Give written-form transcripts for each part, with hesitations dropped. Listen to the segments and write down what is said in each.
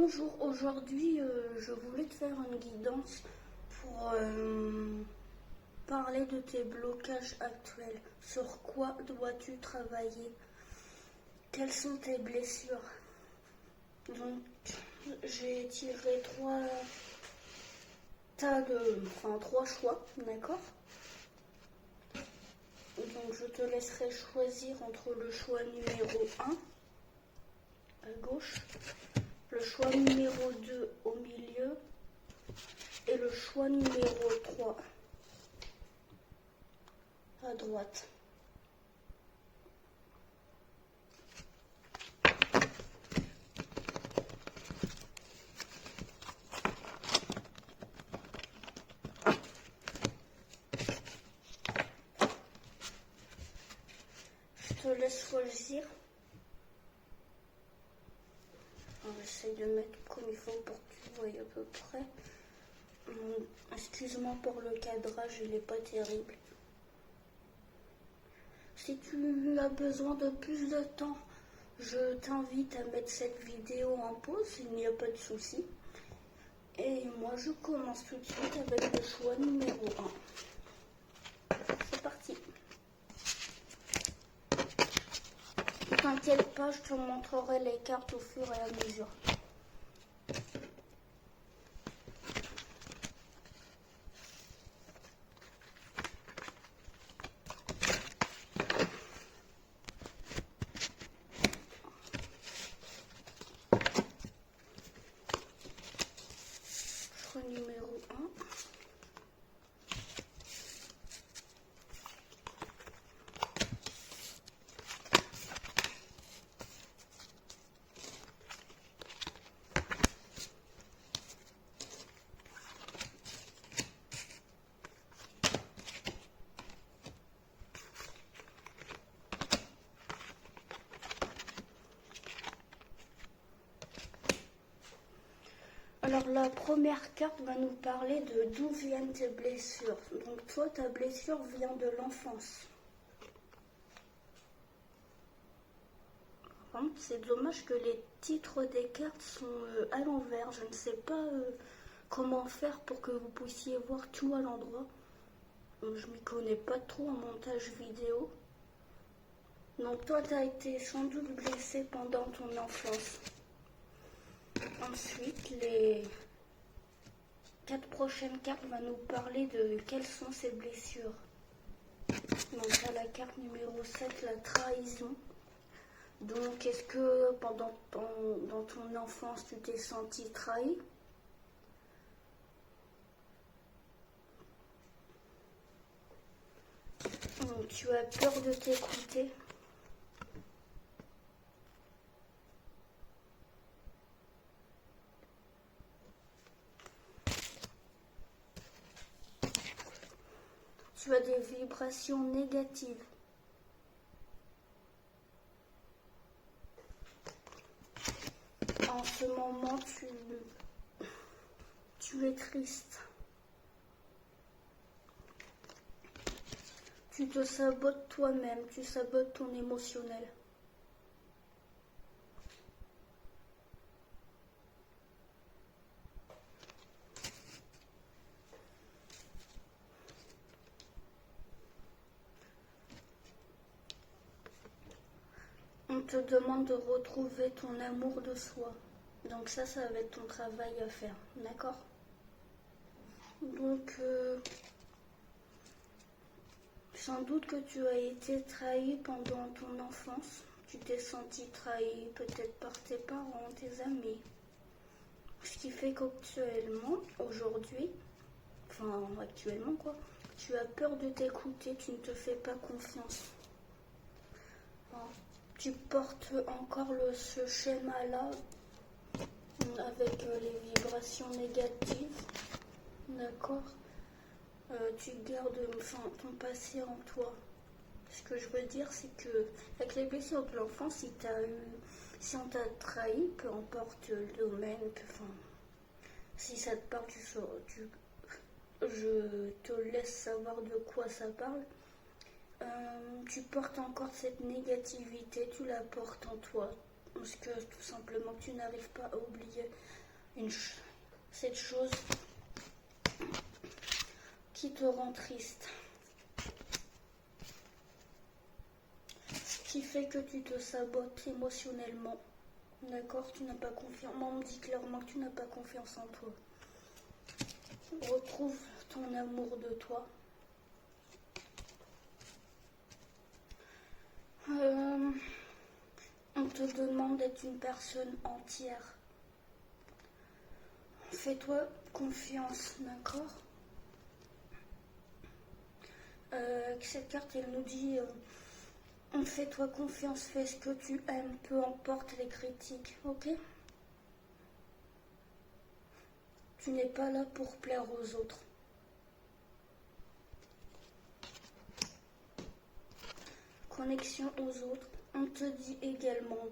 Bonjour, aujourd'hui je voulais te faire une guidance pour parler de tes blocages actuels. Sur quoi dois-tu travailler? Quelles sont tes blessures? Donc j'ai tiré trois choix, d'accord? Donc je te laisserai choisir entre le choix numéro 1 à gauche, le choix numéro 2 au milieu et le choix numéro 3 à droite. Je te laisse choisir. J'essaie de mettre comme il faut pour que tu vois à peu près. Excuse-moi pour le cadrage, il n'est pas terrible. Si tu as besoin de plus de temps, je t'invite à mettre cette vidéo en pause, il n'y a pas de souci. Et moi je commence tout de suite avec le choix numéro 1. C'est parti. Ne t'inquiète pas, je te montrerai les cartes au fur et à mesure. Choix numéro 1. Alors la première carte va nous parler de d'où viennent tes blessures. Donc toi, ta blessure vient de l'enfance. C'est dommage que les titres des cartes sont à l'envers. Je ne sais pas comment faire pour que vous puissiez voir tout à l'endroit. Je m'y connais pas trop en montage vidéo. Donc toi, tu as été sans doute blessé pendant ton enfance. Ensuite, les 4 prochaines cartes vont nous parler de quelles sont ces blessures. Donc à la carte numéro 7, la trahison. Donc est-ce que dans ton enfance tu t'es senti trahi? Donc, tu as peur de t'écouter? Tu as des vibrations négatives. En ce moment, tu es triste. Tu te sabotes toi-même, tu sabotes ton émotionnel. On te demande de retrouver ton amour de soi. Donc ça va être ton travail à faire, d'accord? Donc, sans doute que tu as été trahi pendant ton enfance. Tu t'es senti trahi peut-être par tes parents, tes amis. Ce qui fait qu'actuellement, aujourd'hui, tu as peur de t'écouter, tu ne te fais pas confiance. Tu portes encore ce schéma-là avec les vibrations négatives, d'accord? Tu gardes ton passé en toi. Ce que je veux dire, c'est que avec les blessures de l'enfance, si on t'a trahi, peu importe le domaine, si ça te parle, je te laisse savoir de quoi ça parle. Tu portes encore cette négativité, tu la portes en toi. Parce que tout simplement tu n'arrives pas à oublier cette chose qui te rend triste. Ce qui fait que tu te sabotes émotionnellement. D'accord? Tu n'as pas confiance. Moi, on me dit clairement que tu n'as pas confiance en toi. Retrouve ton amour de toi. On te demande d'être une personne entière. Fais-toi confiance, d'accord? Cette carte, elle nous dit fais-toi confiance, fais ce que tu aimes, peu importe les critiques, ok? Tu n'es pas là pour plaire aux autres. Connexion aux autres. On te dit également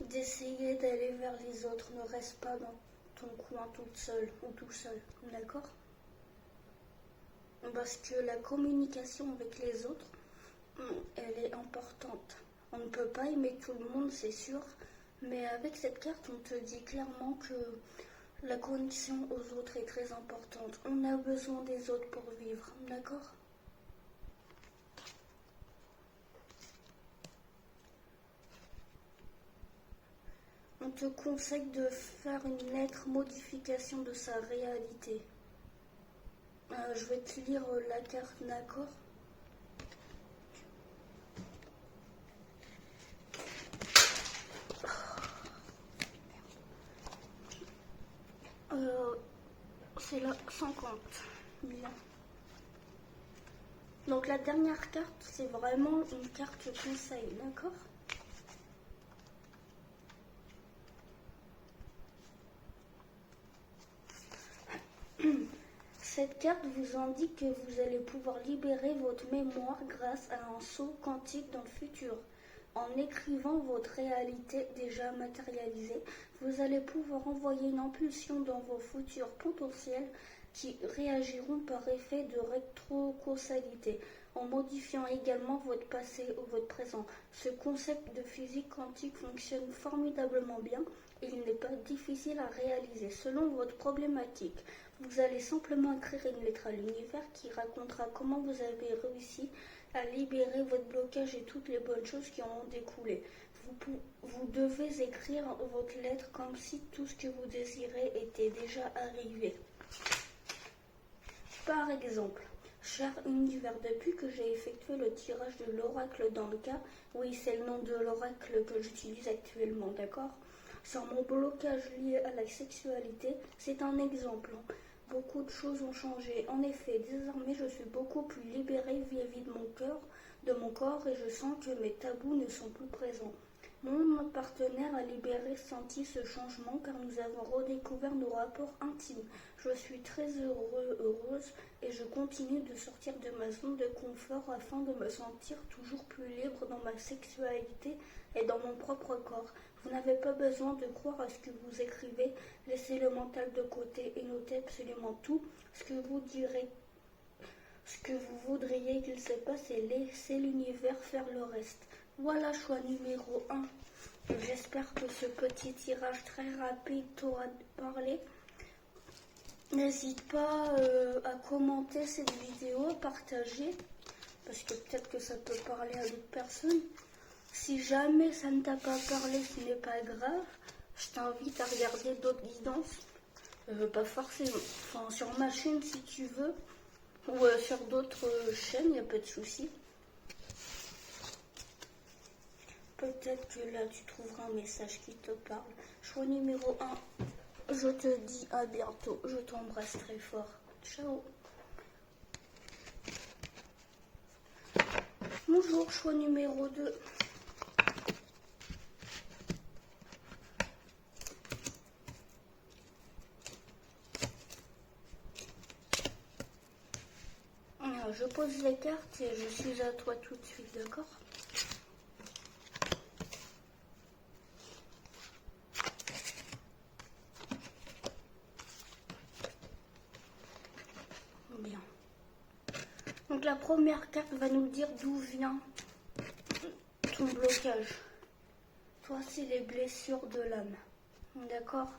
d'essayer d'aller vers les autres. Ne reste pas dans ton coin toute seule ou tout seul, d'accord? Parce que la communication avec les autres, elle est importante. On ne peut pas aimer tout le monde, c'est sûr, mais avec cette carte, on te dit clairement que la connexion aux autres est très importante. On a besoin des autres pour vivre, d'accord? On te conseille de faire une nette modification de sa réalité. Je vais te lire la carte, d'accord? C'est la 50. Bien. Donc la dernière carte, c'est vraiment une carte conseil, d'accord? Cette carte vous indique que vous allez pouvoir libérer votre mémoire grâce à un saut quantique dans le futur. En écrivant votre réalité déjà matérialisée, vous allez pouvoir envoyer une impulsion dans vos futurs potentiels qui réagiront par effet de rétrocausalité, en modifiant également votre passé ou votre présent. Ce concept de physique quantique fonctionne formidablement bien et il n'est pas difficile à réaliser. Selon votre problématique, vous allez simplement écrire une lettre à l'univers qui racontera comment vous avez réussi à libérer votre blocage et toutes les bonnes choses qui en ont découlé. Vous devez écrire votre lettre comme si tout ce que vous désirez était déjà arrivé. Par exemple, cher univers, depuis que j'ai effectué le tirage de l'oracle dans le cas, oui, c'est le nom de l'oracle que j'utilise actuellement, d'accord? Sur mon blocage lié à la sexualité, c'est un exemple. Beaucoup de choses ont changé. En effet, désormais, je suis beaucoup plus libérée vis-à-vis de mon corps et je sens que mes tabous ne sont plus présents. Mon partenaire a senti ce changement car nous avons redécouvert nos rapports intimes. Je suis très heureuse et je continue de sortir de ma zone de confort afin de me sentir toujours plus libre dans ma sexualité et dans mon propre corps. Vous n'avez pas besoin de croire à ce que vous écrivez, laissez le mental de côté et notez absolument tout ce que vous direz. Ce que vous voudriez qu'il se passe et laissez l'univers faire le reste. Voilà, choix numéro 1. J'espère que ce petit tirage très rapide t'aura parlé. N'hésite pas à commenter cette vidéo, à partager, parce que peut-être que ça peut parler à d'autres personnes. Si jamais ça ne t'a pas parlé, ce n'est pas grave. Je t'invite à regarder d'autres guidances. Pas forcément. Enfin, sur ma chaîne si tu veux. Ou sur d'autres chaînes, il n'y a pas de souci. Peut-être que là, tu trouveras un message qui te parle. Choix numéro 1. Je te dis à bientôt. Je t'embrasse très fort. Ciao. Bonjour, choix numéro 2. Je pose les cartes et je suis à toi tout de suite, d'accord? Bien. Donc la première carte va nous dire d'où vient ton blocage. Toi, c'est les blessures de l'âme. D'accord?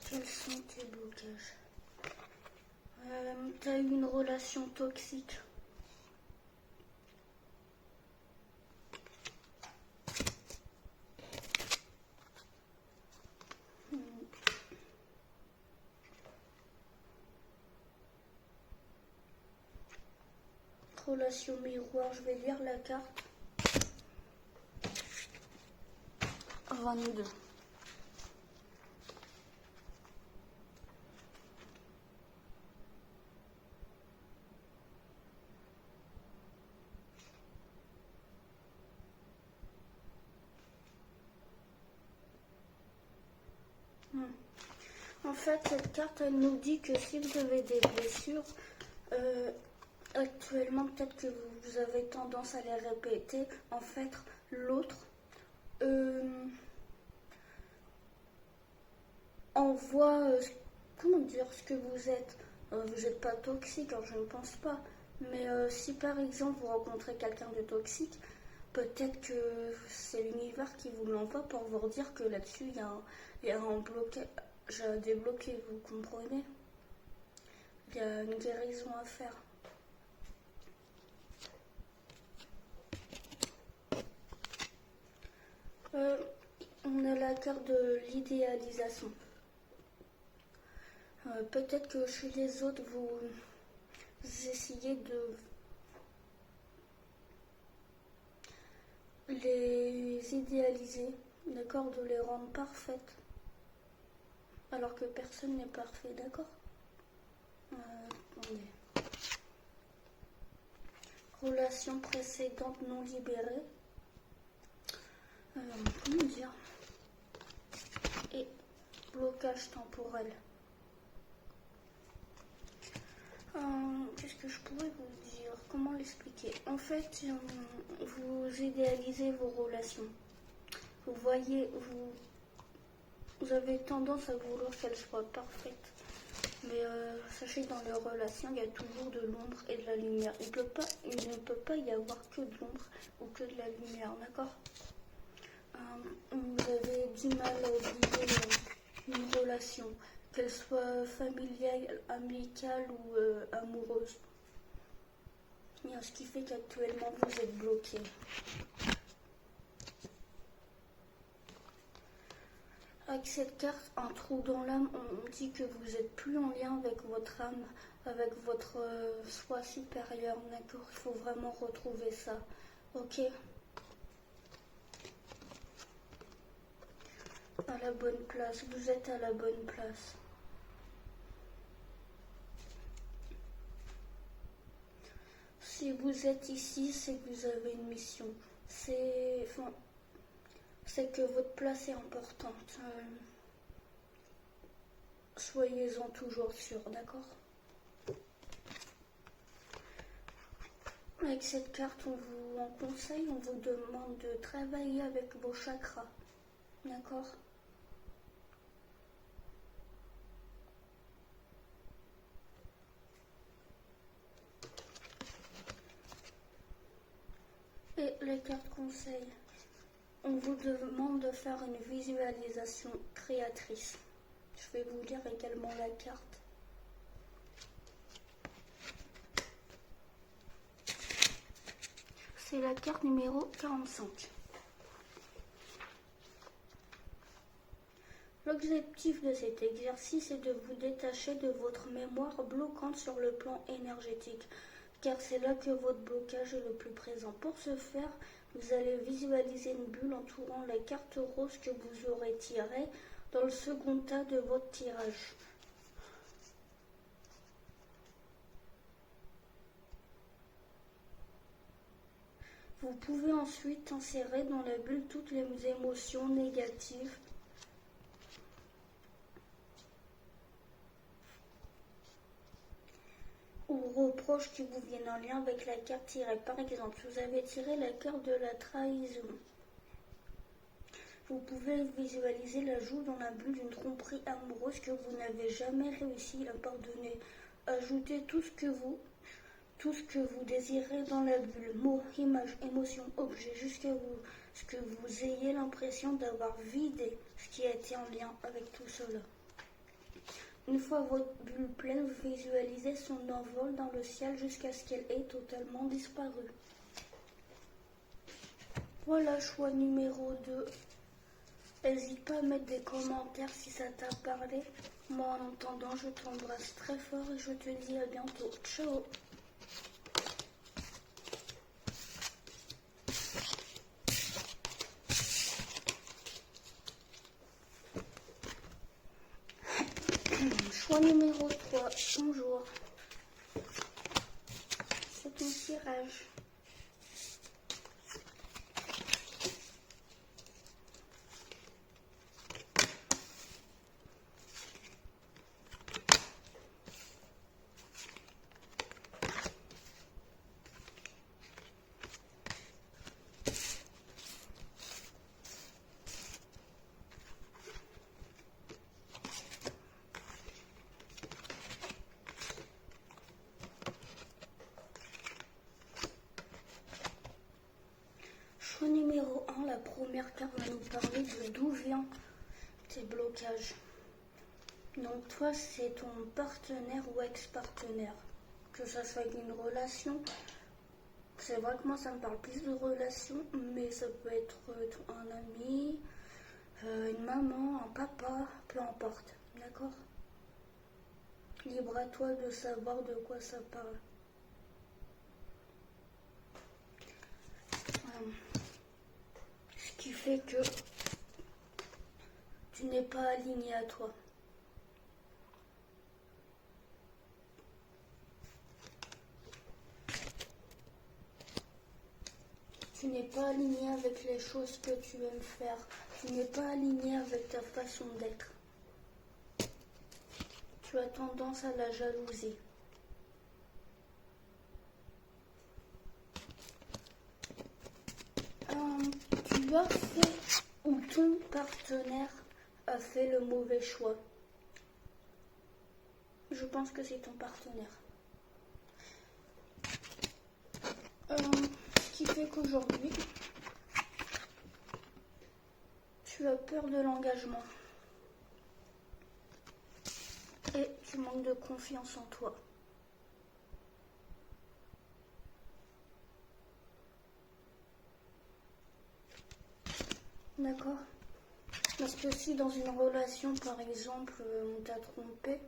Quels sont tes blocages? T'as eu une relation toxique. Relation miroir, je vais lire la carte. 22. En fait, cette carte, elle nous dit que si vous avez des blessures, actuellement, peut-être que vous avez tendance à les répéter. En fait, l'autre envoie, comment dire, ce que vous êtes. Vous n'êtes pas toxique, alors je ne pense pas. Mais si par exemple vous rencontrez quelqu'un de toxique, peut-être que c'est l'univers qui vous l'envoie pour vous dire que là-dessus, il y a un blocage à débloquer, vous comprenez? Il y a une guérison à faire. On a la carte de l'idéalisation. Peut-être que chez les autres, vous essayez de les idéaliser, d'accord, de les rendre parfaites, alors que personne n'est parfait, d'accord? Attendez. Relation précédente non libérée. Comment dire? Et blocage temporel. Qu'est-ce que je pourrais vous dire? Comment l'expliquer? En fait, vous idéalisez vos relations. Vous voyez, vous avez tendance à vouloir qu'elles soient parfaites. Mais sachez que dans les relations, il y a toujours de l'ombre et de la lumière. Il ne peut pas y avoir que de l'ombre ou que de la lumière, d'accord? Vous avez du mal à oublier une relation, qu'elle soit familiale, amicale ou amoureuse. Et ce qui fait qu'actuellement vous êtes bloqué. Avec cette carte, un trou dans l'âme, on dit que vous n'êtes plus en lien avec votre âme, avec votre soi supérieur, d'accord? Il faut vraiment retrouver ça, ok? À la bonne place, vous êtes à la bonne place. Si vous êtes ici, c'est que vous avez une mission. C'est que votre place est importante. Soyez-en toujours sûr, d'accord? Avec cette carte, on vous conseille, on vous demande de travailler avec vos chakras, d'accord? Et les cartes conseils, on vous demande de faire une visualisation créatrice. Je vais vous lire également la carte. C'est la carte numéro 45. L'objectif de cet exercice est de vous détacher de votre mémoire bloquante sur le plan énergétique, car c'est là que votre blocage est le plus présent. Pour ce faire, vous allez visualiser une bulle entourant la carte rose que vous aurez tirée dans le second tas de votre tirage. Vous pouvez ensuite insérer dans la bulle toutes les émotions négatives ou reproches qui vous viennent en lien avec la carte tirée. Par exemple, vous avez tiré la carte de la trahison. Vous pouvez visualiser l'ajout dans la bulle d'une tromperie amoureuse que vous n'avez jamais réussi à pardonner. Ajoutez tout tout ce que vous désirez dans la bulle, mots, images, émotions, objets, jusqu'à ce que vous ayez l'impression d'avoir vidé ce qui a été en lien avec tout cela. Une fois votre bulle pleine, vous visualisez son envol dans le ciel jusqu'à ce qu'elle ait totalement disparu. Voilà, choix numéro 2. N'hésite pas à mettre des commentaires si ça t'a parlé. Moi, en attendant, je t'embrasse très fort et je te dis à bientôt. Ciao! Choix numéro 3. Bonjour. C'est ton tirage. Choix numéro 1, la première carte va nous parler de d'où viennent tes blocages. Donc toi, c'est ton partenaire ou ex-partenaire. Que ça soit une relation, c'est vrai que moi ça me parle plus de relation, mais ça peut être un ami, une maman, un papa, peu importe, d'accord? Libre à toi de savoir de quoi ça parle. Ce qui fait que tu n'es pas aligné à toi. Tu n'es pas aligné avec les choses que tu aimes faire. Tu n'es pas aligné avec ta façon d'être. Tu as tendance à la jalousie. Tu as fait ou ton partenaire a fait le mauvais choix. Je pense que c'est ton partenaire. Ce qui fait qu'aujourd'hui, tu as peur de l'engagement. Et tu manques de confiance en toi. D'accord? Parce que si dans une relation, par exemple, on t'a trompé,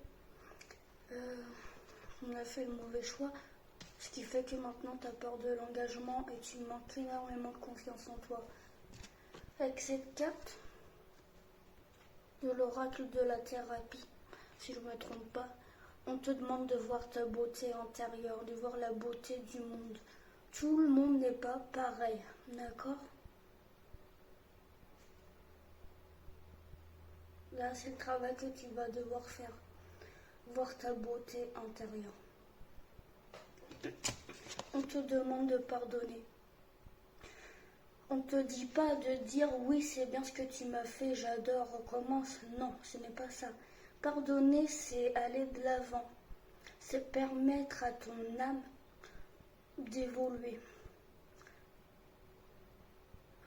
on a fait le mauvais choix, ce qui fait que maintenant tu as peur de l'engagement et tu manques énormément de confiance en toi. Avec cette carte de l'oracle de la thérapie, si je ne me trompe pas, on te demande de voir ta beauté intérieure, de voir la beauté du monde. Tout le monde n'est pas pareil, d'accord? Là, c'est le travail que tu vas devoir faire. Voir ta beauté intérieure. On te demande de pardonner. On ne te dit pas de dire oui, c'est bien ce que tu m'as fait, j'adore, recommence. Non, ce n'est pas ça. Pardonner, c'est aller de l'avant. C'est permettre à ton âme d'évoluer.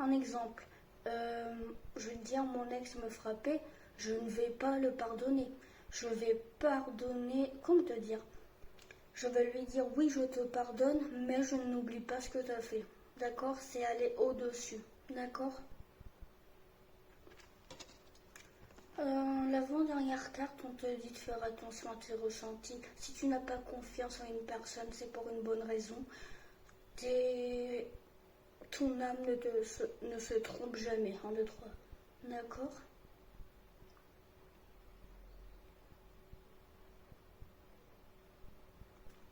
Un exemple, je vais te dire, mon ex me frappait, je ne vais pas le pardonner. Je vais pardonner, comment te dire? Je vais lui dire oui, je te pardonne, mais je n'oublie pas ce que tu as fait. D'accord? C'est aller au-dessus. D'accord? L'avant-dernière carte, on te dit de faire attention à tes ressentis. Si tu n'as pas confiance en une personne, c'est pour une bonne raison. Ton âme ne se trompe jamais. 1, 2, 3. D'accord?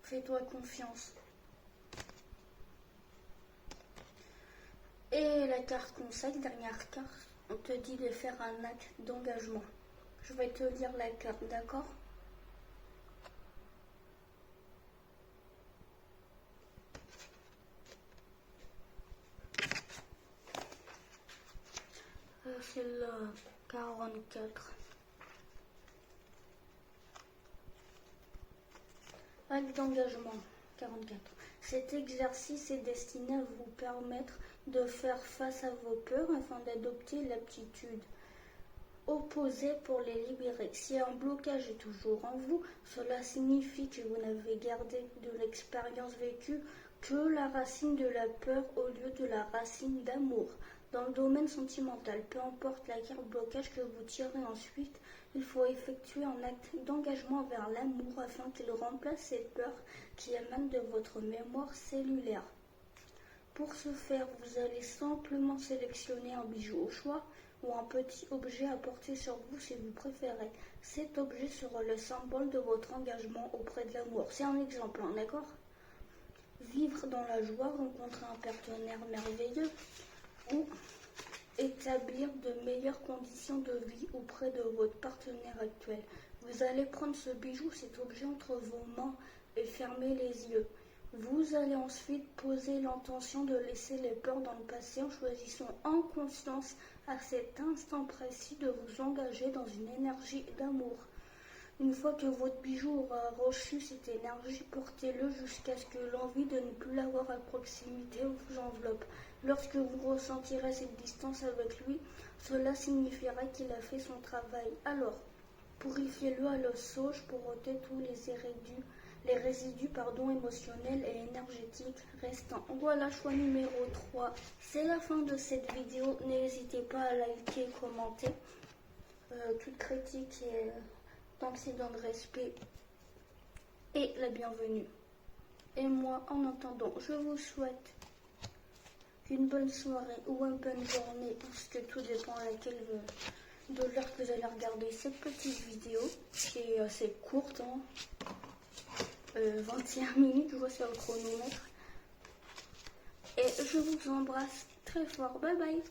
Fais-toi confiance. Et la carte conseil, dernière carte, on te dit de faire un acte d'engagement. Je vais te lire la carte, d'accord? C'est le 44. Acte d'engagement. 44. Cet exercice est destiné à vous permettre de faire face à vos peurs afin d'adopter l'aptitude opposée pour les libérer. Si un blocage est toujours en vous, cela signifie que vous n'avez gardé de l'expérience vécue que la racine de la peur au lieu de la racine d'amour. Dans le domaine sentimental, peu importe la carte blocage que vous tirez ensuite, il faut effectuer un acte d'engagement vers l'amour afin qu'il remplace cette peur qui émane de votre mémoire cellulaire. Pour ce faire, vous allez simplement sélectionner un bijou au choix ou un petit objet à porter sur vous si vous préférez. Cet objet sera le symbole de votre engagement auprès de l'amour. C'est un exemple, hein, d'accord ? Vivre dans la joie, rencontrer un partenaire merveilleux ou établir de meilleures conditions de vie auprès de votre partenaire actuel. Vous allez prendre ce bijou, cet objet entre vos mains et fermer les yeux. Vous allez ensuite poser l'intention de laisser les peurs dans le passé en choisissant en conscience à cet instant précis de vous engager dans une énergie d'amour. Une fois que votre bijou aura reçu cette énergie, portez-le jusqu'à ce que l'envie de ne plus l'avoir à proximité vous enveloppe. Lorsque vous ressentirez cette distance avec lui, cela signifiera qu'il a fait son travail. Alors, purifiez-le à l'eau sauge pour ôter tous les résidus émotionnels et énergétiques restants. Voilà, choix numéro 3. C'est la fin de cette vidéo. N'hésitez pas à liker, commenter. Toute critique et tant que c'est dans le respect et la bienvenue. Et moi, en attendant, je vous souhaite une bonne soirée ou une bonne journée, parce que tout dépend de l'heure que vous allez regarder cette petite vidéo, qui est assez courte, 21 minutes, je vois sur le chronomètre. Et je vous embrasse très fort. Bye bye.